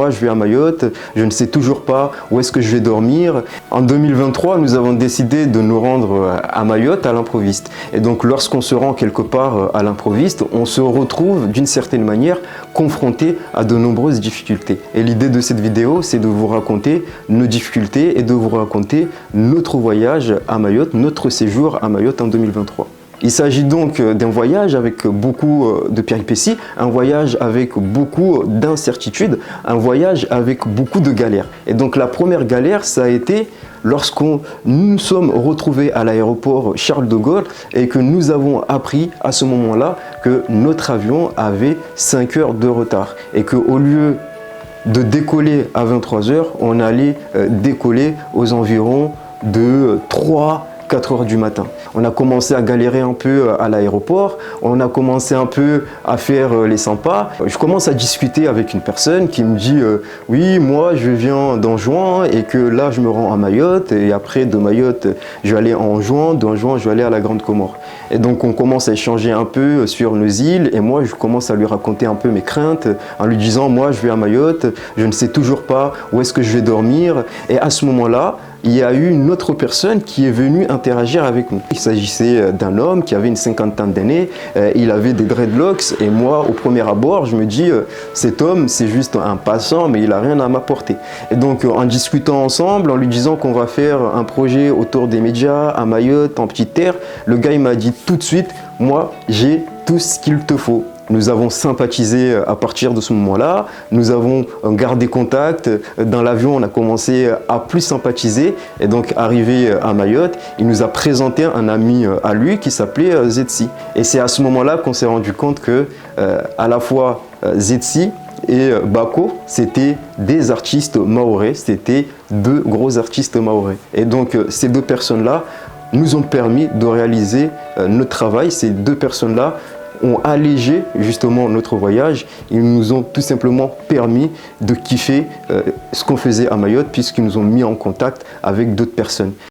Moi, je vais à Mayotte, je ne sais toujours pas où est-ce que je vais dormir. En 2023, nous avons décidé de nous rendre à Mayotte à l'improviste. Et donc, lorsqu'on se rend quelque part à l'improviste, on se retrouve d'une certaine manière confronté à de nombreuses difficultés. Et l'idée de cette vidéo, c'est de vous raconter nos difficultés et de vous raconter notre voyage à Mayotte, notre séjour à Mayotte en 2023. Il s'agit donc d'un voyage avec beaucoup de péripéties, un voyage avec beaucoup d'incertitudes, un voyage avec beaucoup de galères. Et donc la première galère, ça a été lorsqu'on nous sommes retrouvés à l'aéroport Charles de Gaulle et que nous avons appris à ce moment-là que notre avion avait 5 heures de retard et qu'au lieu de décoller à 23 h, on allait décoller aux environs de 4 heures du matin. On a commencé à galérer un peu à l'aéroport, on a commencé un peu à faire les sympas. Je commence à discuter avec une personne qui me dit oui, moi je viens d'Anjouan et que là je me rends à Mayotte et après de Mayotte je vais aller en Anjouan, d'Anjouan je vais aller à la Grande Comore. Et donc on commence à échanger un peu sur nos îles et moi je commence à lui raconter un peu mes craintes en lui disant moi je vais à Mayotte, je ne sais toujours pas où est-ce que je vais dormir. Et à ce moment-là, il y a eu une autre personne qui est venue interagir avec nous. Il s'agissait d'un homme qui avait une cinquantaine d'années, il avait des dreadlocks et moi, au premier abord, je me dis cet homme, c'est juste un passant, mais il n'a rien à m'apporter. Et donc, en discutant ensemble, en lui disant qu'on va faire un projet autour des médias, à Mayotte, en petite terre, le gars, il m'a dit tout de suite, moi, j'ai tout ce qu'il te faut. Nous avons sympathisé à partir de ce moment-là, nous avons gardé contact. Dans l'avion, on a commencé à plus sympathiser et donc arrivé à Mayotte, il nous a présenté un ami à lui qui s'appelait Zetsi. Et c'est à ce moment-là qu'on s'est rendu compte que à la fois Zetsi et Bako, c'était des artistes mahorais, c'était deux gros artistes mahorais. Et donc ces deux personnes-là nous ont permis de réaliser notre travail. Ces deux personnes-là ont allégé justement notre voyage. Ils nous ont tout simplement permis de kiffer ce qu'on faisait à Mayotte puisqu'ils nous ont mis en contact avec d'autres personnes.